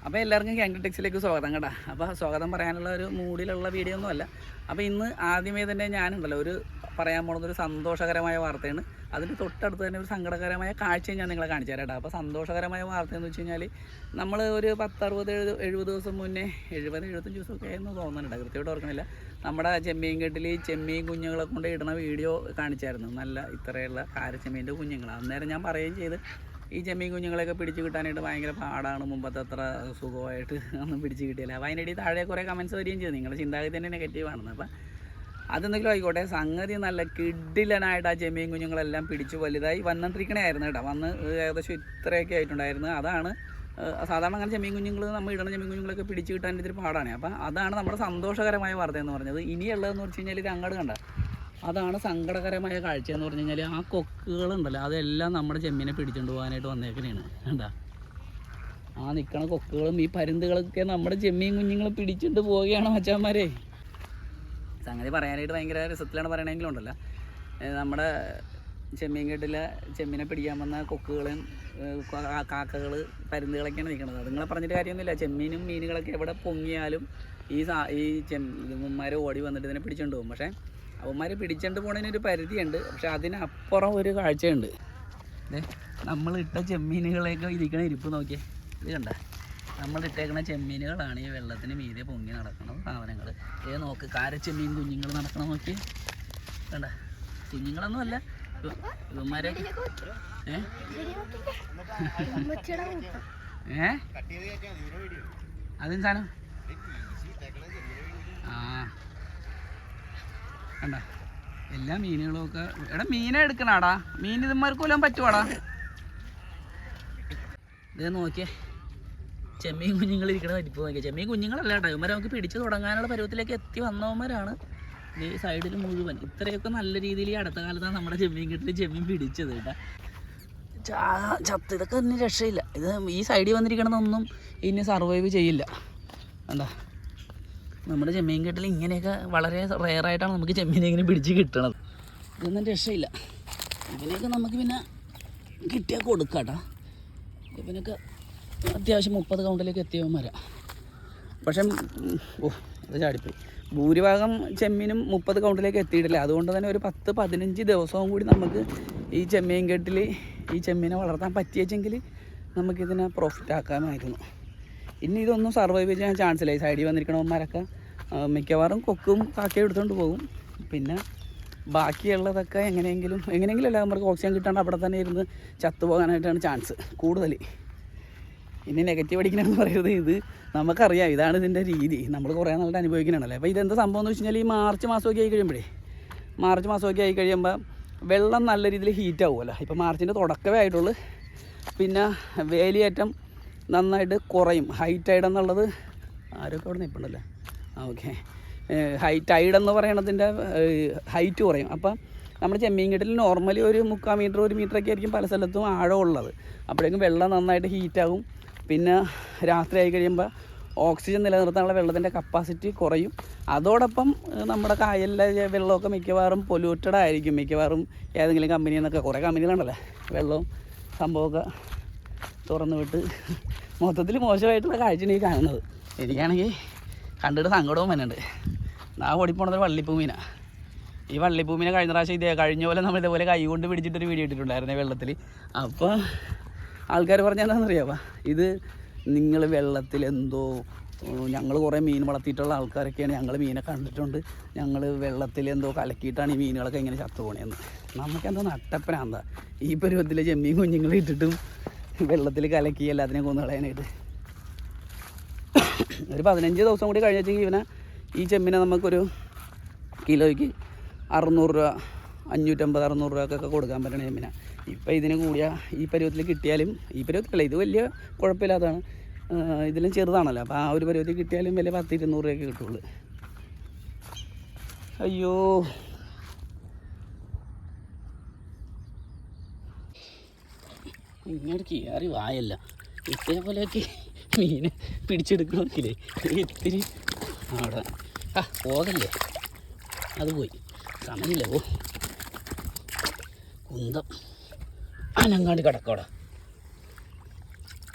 അപ്പോൾ എല്ലാവർക്കും ക്യാങ്ക് ടെക്സിലേക്ക് സ്വാഗതം കേട്ടോ. അപ്പോൾ സ്വാഗതം പറയാനുള്ള ഒരു മൂഡിലുള്ള വീഡിയോ ഒന്നുമല്ല. അപ്പോൾ ഇന്ന് ആദ്യമേ തന്നെ ഞാനുണ്ടല്ലോ ഒരു പറയാൻ പോകുന്നതൊരു സന്തോഷകരമായ വാർത്തയാണ്. അതിന് തൊട്ടടുത്ത് തന്നെ ഒരു സങ്കടകരമായ കാഴ്ചയും ഞാൻ നിങ്ങളെ കാണിച്ചു തരാം കേട്ടോ. അപ്പോൾ സന്തോഷകരമായ വാർത്തയെന്ന് വെച്ച് കഴിഞ്ഞാൽ നമ്മൾ ഒരു 10-60-70 ദിവസം മുന്നേ 70-75 ദിവസമൊക്കെ ആയെന്ന് തോന്നുന്നുണ്ട്, കൃത്യമായിട്ട് ഓർക്കണില്ല. നമ്മുടെ ചെമ്മീൻകെട്ടിൽ ചെമ്മീൻ കുഞ്ഞുങ്ങളെ കൊണ്ട് ഇടുന്ന വീഡിയോ കാണിച്ചായിരുന്നു. നല്ല ഇത്രയുള്ള കാരച്ചെമ്മീൻ്റെ കുഞ്ഞുങ്ങൾ. അന്നേരം ഞാൻ പറയുകയും ചെയ്ത് ഈ ചെമ്മീൻ കുഞ്ഞുങ്ങളെയൊക്കെ പിടിച്ച് കിട്ടാനായിട്ട് ഭയങ്കര പാടാണ്, മുമ്പത്തെ അത്ര സുഖമായിട്ട് ഒന്നും പിടിച്ച് കിട്ടിയില്ല. അപ്പോൾ അതിനിടയിൽ താഴെ കുറേ കമൻറ്റ്സ് വരികയും ചെയ്തു. നിങ്ങളുടെ ചിന്താഗതി തന്നെ നെഗറ്റീവാണെന്ന്. അപ്പം അതെന്തെങ്കിലും ആയിക്കോട്ടെ, സംഗതി നല്ല കിഡിലനായിട്ട് ആ ചെമ്മീൻ കുഞ്ഞുങ്ങളെല്ലാം പിടിച്ച് വലുതായി വന്നിട്ടിരിക്കണമായിരുന്നു കേട്ടോ. വന്ന് ഏകദേശം ഇത്രയൊക്കെ ആയിട്ടുണ്ടായിരുന്നു. അതാണ് സാധാരണ അങ്ങനെ ചെമ്മീൻ കുഞ്ഞുങ്ങൾ നമ്മൾ ഇടുന്ന ചെമ്മീൻ കുഞ്ഞുങ്ങളൊക്കെ പിടിച്ച് കിട്ടാൻ ഇത്തിരി പാടാണ്. അപ്പം അതാണ് നമ്മുടെ സന്തോഷകരമായ വാർത്ത എന്ന് പറഞ്ഞത്. ഇനിയുള്ളതെന്ന് വെച്ച് കഴിഞ്ഞാൽ ഇത് അങ്ങോട്ട് കണ്ട, അതാണ് സങ്കടകരമായ കാഴ്ച എന്ന് പറഞ്ഞു കഴിഞ്ഞാൽ ആ കൊക്കുകളുണ്ടല്ലോ അതെല്ലാം നമ്മുടെ ചെമ്മീനെ പിടിച്ചുകൊണ്ട് പോകാനായിട്ട് വന്നേക്കണേണ്. കണ്ടാ ആ നിൽക്കണ കൊക്കുകളും ഈ പരുന്തുകളൊക്കെ നമ്മുടെ ചെമ്മീൻ കുഞ്ഞുങ്ങൾ പിടിച്ചിട്ട് പോവുകയാണ് മച്ചാന്മാരെ. സംഗതി പറയാനായിട്ട് ഭയങ്കര രസത്തിലാണ് പറയണമെങ്കിലും ഉണ്ടല്ലോ, നമ്മുടെ ചെമ്മീൻ കെട്ടിലെ ചെമ്മീനെ പിടിക്കാൻ വന്ന കൊക്കുകളും കാക്കകൾ പരുന്തുകളൊക്കെയാണ് നിൽക്കുന്നത്. അതുങ്ങളെ പറഞ്ഞിട്ട് കാര്യമൊന്നുമില്ല. ചെമ്മീനും മീനുകളൊക്കെ എവിടെ പൊങ്ങിയാലും ഈ ചെമ്മന്മാർ ഓടി വന്നിട്ട് ഇതിനെ പിടിച്ചുകൊണ്ട് പോകും. പക്ഷേ അവന്മാർ പിടിച്ചുകൊണ്ട് പോണതിനൊരു പരിധിയുണ്ട്. പക്ഷെ അതിനപ്പുറം ഒരു കാഴ്ചയുണ്ട്. നമ്മളിട്ട ചെമ്മീനുകളെയൊക്കെ ഇരിക്കണ ഇരിപ്പ് നോക്കിയേ. ഇത് കണ്ട, നമ്മളിട്ടേക്കണ ചെമ്മീനുകളാണ് ഈ വെള്ളത്തിന് മീതെ പൊങ്ങി നടക്കുന്ന സാധനങ്ങൾ. നോക്ക്, കാരച്ചെമ്മീൻ കുഞ്ഞുങ്ങൾ നടക്കണം നോക്കിയേ. കണ്ട, കുഞ്ഞുങ്ങളൊന്നും അല്ല ഇവന്മാരെ. അതും സാധനം കണ്ട, എല്ലാ മീനുകളൊക്കെ എടാ മീനെ എടുക്കണാടാ. മീൻ ഇതുമാർക്ക് കൊല്ലാൻ പറ്റുവാടാ. ഇത് നോക്കിയേ, ചെമ്മീൻ കുഞ്ഞുങ്ങൾ ഇരിക്കണ വലിപ്പം നോക്കിയാൽ. ചെമ്മീൻ കുഞ്ഞുങ്ങളല്ല കേട്ടോ, ഇവന്മാരെ നമുക്ക് പിടിച്ച് തുടങ്ങാനുള്ള പരുവത്തിലേക്ക് എത്തി വന്നവന്മാരാണ്. ഈ സൈഡിൽ മുഴുവൻ ഇത്രയൊക്കെ നല്ല രീതിയിൽ ഈ അടുത്ത കാലത്താണ് നമ്മുടെ ചെമ്മീൻ കെട്ടിൽ ചെമ്മീൻ പിടിച്ചത് കേട്ടോ. ചത്ത് ഇതൊക്കെ ഒന്നും രക്ഷയില്ല. ഇത് ഈ സൈഡിൽ വന്നിരിക്കണമെന്നൊന്നും ഇനി സർവൈവ് ചെയ്യില്ല. എന്താ നമ്മുടെ ചെമ്മീൻ കെട്ടിൽ ഇങ്ങനെയൊക്കെ വളരെ റെയറായിട്ടാണ് നമുക്ക് ചെമ്മീനെ ഇങ്ങനെ പിടിച്ച് കിട്ടണത്. ഇതൊന്നും രക്ഷയില്ല. ഇതിനെയൊക്കെ നമുക്ക് പിന്നെ കിട്ടിയാൽ കൊടുക്കാം കേട്ടോ. ഇവനൊക്കെ അത്യാവശ്യം 30 കൗണ്ടിലേക്ക് എത്തിയവന്മാരാ. പക്ഷേ അത് ചാടിപ്പോയി. ഭൂരിഭാഗം ചെമ്മീനും 30 കൗണ്ടിലേക്ക് എത്തിയിട്ടില്ല. അതുകൊണ്ട് തന്നെ ഒരു 10-15 ദിവസവും കൂടി നമുക്ക് ഈ ചെമ്മീൻ കെട്ടിൽ ഈ ചെമ്മീനെ വളർത്താൻ പറ്റിയെങ്കിൽ നമുക്കിതിനെ പ്രോഫിറ്റ് ആക്കാമായിരുന്നു. ഇനി ഇതൊന്നും സർവൈവ് ചെയ്യാൻ ചാൻസ് ഇല്ല. ഈ സൈഡിൽ വന്നിരിക്കണവന്മാരൊക്കെ മിക്കവാറും കൊക്കും കാക്കയും എടുത്തുകൊണ്ട് പോകും. പിന്നെ ബാക്കിയുള്ളതൊക്കെ എങ്ങനെയെങ്കിലും അല്ല, നമുക്ക് ഓക്സിജൻ കിട്ടാണ്ട് അവിടെ തന്നെ ഇരുന്ന് ചത്തുപോകാനായിട്ടാണ് ചാൻസ് കൂടുതൽ. ഇനി നെഗറ്റീവ് അടിക്കണമെന്ന് പറയുന്നത് ഇത് നമുക്കറിയാം, ഇതാണ് ഇതിൻ്റെ രീതി. നമ്മൾ കുറേ നാളുടെ അനുഭവിക്കണമല്ലോ. അപ്പോൾ ഇതെന്താ സംഭവം എന്ന് വെച്ച് കഴിഞ്ഞാൽ ഈ മാർച്ച് മാസമൊക്കെ ആയി കഴിയുമ്പോൾ വെള്ളം നല്ല രീതിയിൽ ഹീറ്റ് ആവുമല്ലോ. ഇപ്പോൾ മാർച്ചിൻ്റെ തുടക്കമേ ആയിട്ടുള്ളൂ. പിന്നെ വേലിയേറ്റം നന്നായിട്ട് കുറയും. ഹൈ ടൈഡ് എന്നുള്ളത് ആരൊക്കെ അവിടെ നിൽപ്പുണ്ടല്ലോ. ഓക്കെ, ടൈഡ് എന്ന് പറയണതിൻ്റെ ഹൈറ്റ് കുറയും. അപ്പം നമ്മുടെ ചെമ്മീൻ കെട്ടിൽ നോർമലി ഒരു 3/4 മീറ്റർ 1 മീറ്ററൊക്കെ ആയിരിക്കും പല സ്ഥലത്തും ആഴമുള്ളത്. അപ്പോഴേക്കും വെള്ളം നന്നായിട്ട് ഹീറ്റാകും. പിന്നെ രാത്രി ആയി കഴിയുമ്പോൾ ഓക്സിജൻ നിലനിർത്താനുള്ള വെള്ളത്തിൻ്റെ കപ്പാസിറ്റി കുറയും. അതോടൊപ്പം നമ്മുടെ കായലിലെ വെള്ളമൊക്കെ മിക്കവാറും പൊല്യൂട്ടഡ് ആയിരിക്കും. മിക്കവാറും ഏതെങ്കിലും കമ്പനിയിൽ നിന്നൊക്കെ കുറേ കമ്പനികളുണ്ടല്ലോ വെള്ളവും സംഭവമൊക്കെ തുറന്നു വിട്ട് മൊത്തത്തിൽ മോശമായിട്ടുള്ള കാഴ്ചയാണ് ഈ കാണുന്നത്. എനിക്കാണെങ്കിൽ കണ്ടിട്ട് സങ്കടവും വരുന്നുണ്ട്. ആ ഓടിപ്പോണത് വള്ളിപ്പൂമീനാണ്. ഈ വള്ളിപ്പൂമീനെ കഴിഞ്ഞ പ്രാവശ്യം കഴിഞ്ഞ പോലെ നമ്മൾ ഇതേപോലെ കൈ കൊണ്ട് പിടിച്ചിട്ടൊരു വീഡിയോ ഇട്ടിട്ടുണ്ടായിരുന്നേ വെള്ളത്തിൽ. അപ്പോൾ ആൾക്കാർ പറഞ്ഞാൽ എന്താണെന്നറിയാമോ, ഇത് നിങ്ങൾ വെള്ളത്തിൽ എന്തോ ഞങ്ങൾ കുറേ മീൻ വളർത്തിയിട്ടുള്ള ആൾക്കാരൊക്കെയാണ്, ഞങ്ങൾ മീനെ കണ്ടിട്ടുണ്ട്, ഞങ്ങൾ വെള്ളത്തിൽ എന്തോ കലക്കിയിട്ടാണ് ഈ മീനുകളൊക്കെ ഇങ്ങനെ ചത്തുപോണേന്ന്. നമുക്കെന്തോ നട്ടപ്പനാന്താ ഈ പരുവത്തിൽ ചെമ്മീൻ കുഞ്ഞുങ്ങൾ ഇട്ടിട്ടും വെള്ളത്തിൽ കലക്കി എല്ലാത്തിനെയും കൊന്നു കളയാനായിട്ട്. ഒരു 15 ദിവസം കൂടി കഴിഞ്ഞെങ്കിൽ ഇവനെ ഈ ചെമ്മീനെ നമുക്കൊരു കിലോയ്ക്ക് 600 രൂപ 550-600 രൂപക്കൊക്കെ കൊടുക്കാൻ പറ്റണ ചെമ്മീന. ഇപ്പം ഇതിന് കൂടിയ ഈ പരുവത്തിൽ കിട്ടിയാലും, ഈ പരുവത്തിലല്ല, ഇത് വലിയ കുഴപ്പമില്ലാത്തതാണ്, ഇതിലും ചെറുതാണല്ലോ. അപ്പോൾ ആ ഒരു പരുവത്തിൽ കിട്ടിയാലും വലിയ 10-200 രൂപയൊക്കെ കിട്ടുള്ളൂ. അയ്യോ, ഇങ്ങോട്ട് കയറി വായല്ല. ഇതേപോലെയൊക്കെ മീനെ പിടിച്ചെടുക്കണമെങ്കിലേ ഇത്തിരി അവിടെ പോകല്ലേ, അത് പോയി സമയമില്ല. കുന്തം അനങ്ങാണ്ട് കിടക്കോടാ.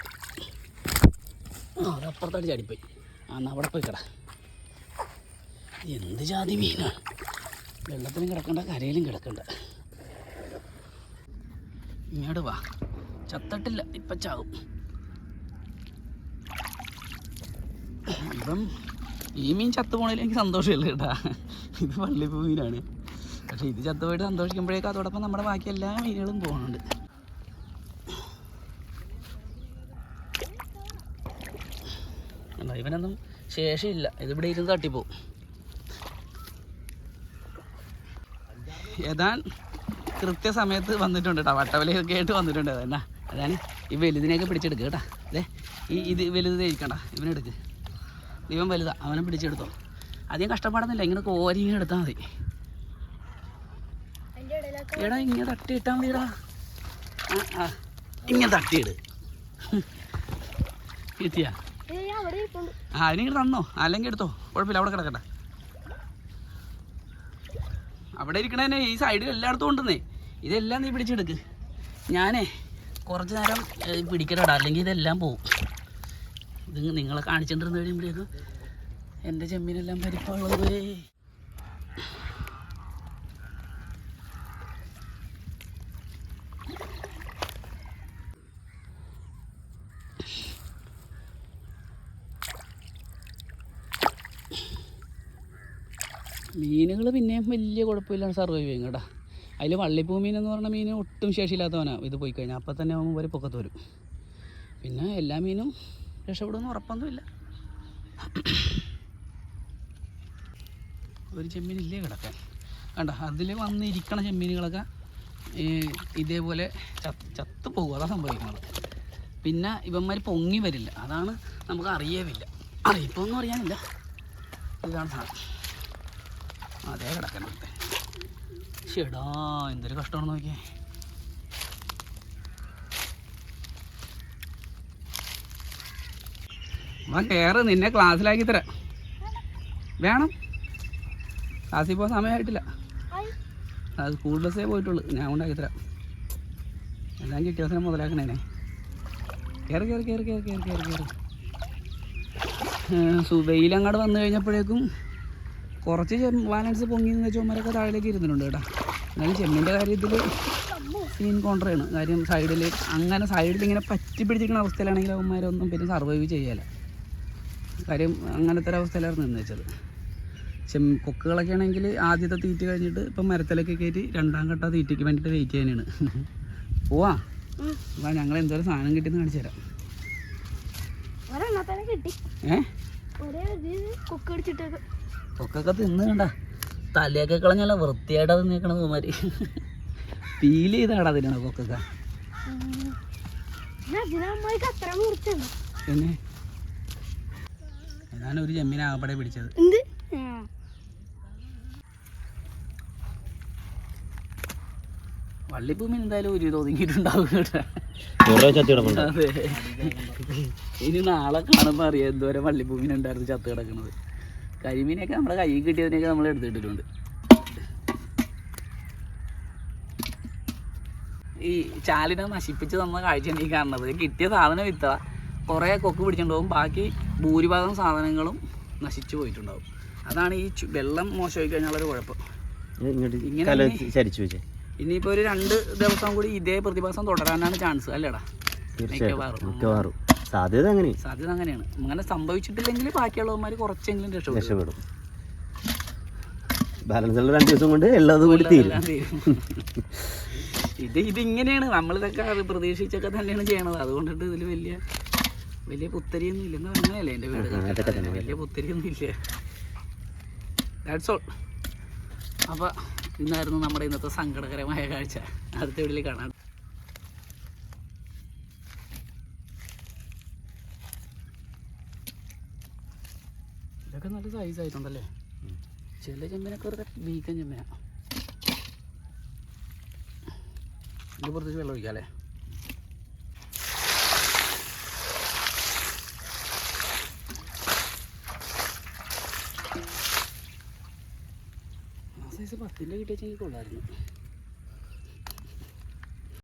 അത് അപ്പുറത്തായിട്ട് ചാടിപ്പോയി. ആ അവിടെ പോയി കിട. എന്ത് ജാതി മീനാണ്, വെള്ളത്തിലും കിടക്കണ്ട കരയിലും കിടക്കണ്ട. ഇങ്ങോട്ട് വാ, ചത്തട്ടില്ല, ഇപ്പം ചാവും. ഇപ്പം ഈ മീൻ ചത്തുപോണതിൽ എനിക്ക് സന്തോഷമില്ല കേട്ടാ, ഇത് വള്ളിപ്പൂ മീനാണ്. പക്ഷെ ഇത് ചത്തുപോയിട്ട് സന്തോഷിക്കുമ്പോഴേക്കും അതോടൊപ്പം നമ്മുടെ ബാക്കി എല്ലാ മീനുകളും പോകുന്നുണ്ട്. ഇവനൊന്നും ശേഷിയില്ല, ഇതിവിടെ ഇരുന്ന് തട്ടിപ്പോവും. ഏതാൻ കൃത്യസമയത്ത് വന്നിട്ടുണ്ട് കേട്ടോ, വട്ടവലയൊക്കെ ആയിട്ട് വന്നിട്ടുണ്ട്. അതാണ് ഈ വലുതിനെയൊക്കെ പിടിച്ചെടുക്കുക കേട്ടോ. അതെ, ഇത് വലുത് ഇരിക്കണ്ട, ഇവനെടുക്ക്. ഇവൻ വലുതാ, അവനെ പിടിച്ചെടുത്തോ. അധികം കഷ്ടപ്പാടുന്നില്ല, ഇങ്ങനെ കോരി ഇങ്ങനെ എടുത്താൽ മതി. എടാ ഇങ്ങനെ തട്ടിയിട്ടാൽ മതിടാ. ആ ഇങ്ങനെ തട്ടിയിട്. കിട്ടിയാ? അതിനിങ്ങനെ തന്നോ, അല്ലെങ്കിൽ എടുത്തോ, കുഴപ്പമില്ല, അവിടെ കിടക്കട്ടെ. അവിടെ ഇരിക്കണേ ഈ സൈഡിൽ എല്ലായിടത്തും ഉണ്ടെന്നേ. ഇതെല്ലാം നീ പിടിച്ചെടുക്ക്. ഞാനേ കുറച്ച് നേരം പിടിക്കലടാ, അല്ലെങ്കിൽ ഇതെല്ലാം പോവും. ഇത് നിങ്ങളെ കാണിച്ചിട്ടിരുന്ന് കഴിയുമ്പോഴേക്കും എൻ്റെ ചെമ്മീനെല്ലാം പരിപ്പുള്ളത്. മീനുകൾ പിന്നെയും വലിയ കുഴപ്പമില്ലാണ്ട് സർവൈവ് ചെയ്യും കേട്ടോ. അതിൽ വള്ളിപ്പൂ മീൻ എന്ന് പറഞ്ഞ മീൻ ഒട്ടും ശേഷിയില്ലാത്തവനാണ്. ഇത് പോയി കഴിഞ്ഞാൽ അപ്പം തന്നെ ആകുമ്പോൾ പൊക്കത്ത് വരും. പിന്നെ എല്ലാ മീനും രക്ഷപ്പെടുമെന്ന് ഉറപ്പൊന്നുമില്ല. ഒരു ചെമ്മീനില്ലേ കിടക്കാൻ കണ്ട, അതിൽ വന്നിരിക്കണ ചെമ്മീനുകളൊക്കെ ഇതേപോലെ ചത്ത് പോകും. അതാണ് സംഭവിക്കുന്നത്. പിന്നെ ഇവന്മാർ പൊങ്ങി വരില്ല, അതാണ് നമുക്ക് അറിയേവില്ല. അറിയിപ്പൊന്നും അറിയാനില്ല. ഇതാണ് സാധനം. അതേ കിടക്കണ്ടേ. ശരിടാ, എന്തൊരു കഷ്ടമാണെന്ന് നോക്കിയേ. കയറ്, നിന്നെ ക്ലാസ്സിലാക്കി തരാം. വേണം? ക്ലാസ്സിൽ പോകാൻ സമയമായിട്ടില്ല. അത് സ്കൂൾ ബസ്സേ പോയിട്ടുള്ളൂ, ഞാൻ കൊണ്ടാക്കി തരാം. എല്ലാം കിട്ടിയ അവസരം മുതലാക്കണേനെ. കയറി കയറി കയറി കയറി കയറി കയറി കയറി. വെയിലങ്ങോട്ട് വന്നു കഴിഞ്ഞപ്പോഴേക്കും കുറച്ച് ബാലൻസ് പൊങ്ങി നിന്ന് ചുമരൊക്കെ താഴേക്ക് ഇരുന്നിട്ടുണ്ട് കേട്ടോ. എന്നാലും ചെമ്മീൻ്റെ കാര്യത്തിൽ സീൻ കോൺട്രയാണ്. കാര്യം സൈഡിൽ അങ്ങനെ സൈഡിൽ ഇങ്ങനെ പറ്റി പിടിച്ചിരിക്കുന്ന അവസ്ഥയിലാണെങ്കിൽ അവന്മാരൊന്നും പിന്നെ സർവൈവ് ചെയ്യാല്ല. കാര്യം അങ്ങനത്തെ ഒരു അവസ്ഥയിലായിരുന്നു നിന്ന് വെച്ചത്. കൊക്കുകളൊക്കെ ആണെങ്കിൽ ആദ്യത്തെ തീറ്റ കഴിഞ്ഞിട്ട് ഇപ്പം മരത്തിലൊക്കെ കയറ്റി രണ്ടാം ഘട്ട തീറ്റയ്ക്ക് വേണ്ടിയിട്ട് വെയിറ്റ് ചെയ്യാനാണ്. പോവാ, അപ്പം ഞങ്ങൾ എന്തോരം സാധനം കിട്ടിയെന്ന് കാണിച്ചു തരാം. കൊക്കൊക്കെ തിന്ന് കണ്ട, തലയൊക്കെ കളഞ്ഞല്ല വൃത്തിയായിട്ടാ തിന്നേക്കണ കുമാരി. ഫീൽ ചെയ്താടാ അതിനാണ് കൊക്കൊക്കെ. പിന്നെ ഞാനൊരു ചെമ്മീനെ ആകപ്പടെ പിടിച്ചത്. വള്ളിപ്പൂമീൻ എന്തായാലും ഒരു ഒതുങ്ങിയിട്ടുണ്ടാവും കേട്ടോ. അതെ, ഇനി നാളെ കാണുമ്പോൾ അറിയാം എന്തോരം വള്ളിപ്പൂമീൻ ഉണ്ടായിരുന്നു ചത്ത് കിടക്കുന്നത്. കരിമീനൊക്കെ നമ്മുടെ കയ്യിൽ കിട്ടിയതിനൊക്കെ നമ്മൾ എടുത്തിട്ടിട്ടുണ്ട്. ഈ ചാലിനെ നശിപ്പിച്ച് തന്ന കാഴ്ചയാണ് ഈ കാണുന്നത്. കിട്ടിയ സാധനം വിത്ത കുറേ കൊക്ക് പിടിച്ചിട്ടുണ്ടാവും, ബാക്കി ഭൂരിഭാഗം സാധനങ്ങളും നശിച്ചു പോയിട്ടുണ്ടാവും. അതാണ് ഈ വെള്ളം മോശമായി കഴിഞ്ഞാലൊരു കുഴപ്പം. ഇങ്ങനെ ഇനിയിപ്പോൾ ഒരു 2 ദിവസം കൂടി ഇതേ പ്രതിഭാസം തുടരാനാണ് ചാൻസ് അല്ലേടാ? മിക്കവാറും സാധ്യത അങ്ങനെയാണ്. അങ്ങനെ സംഭവിച്ചിട്ടില്ലെങ്കിൽ ബാക്കിയുള്ളവന്മാർ കുറച്ചെങ്കിലും രക്ഷപ്പെടും. ബാലൻസ് 2 ദിവസം കൊണ്ട് എല്ലാം കൂടി തീരും. ഇതിങ്ങനെയാണ്, നമ്മളിതൊക്കെ പ്രതീക്ഷിച്ചൊക്കെ തന്നെയാണ് ചെയ്യണത്. അതുകൊണ്ടിട്ട് ഇതിൽ വലിയ പുത്തരിയൊന്നും ഇല്ലെന്ന് പറഞ്ഞല്ലേ എൻ്റെ വീട്. വലിയ പുത്തരിയൊന്നും ഇല്ല. That's all. അപ്പോൾ ഇന്നായിരുന്നു നമ്മുടെ ഇന്നത്തെ സങ്കടകരമായ കാഴ്ച. അടുത്ത വീട്ടിൽ കാണാം. ഇതൊക്കെ നല്ല സൈസായിട്ടുണ്ടല്ലേ. ചില ചെമ്മീനൊക്കെ ഒരു വീക്കൻ ചെമ്മീനാണ്. ഇത് പുറത്തേക്ക് വെള്ളം ഒഴിക്കാം അല്ലേ? ആ സൈസ് 10 കിട്ടിയ കൊള്ളായിരുന്നു.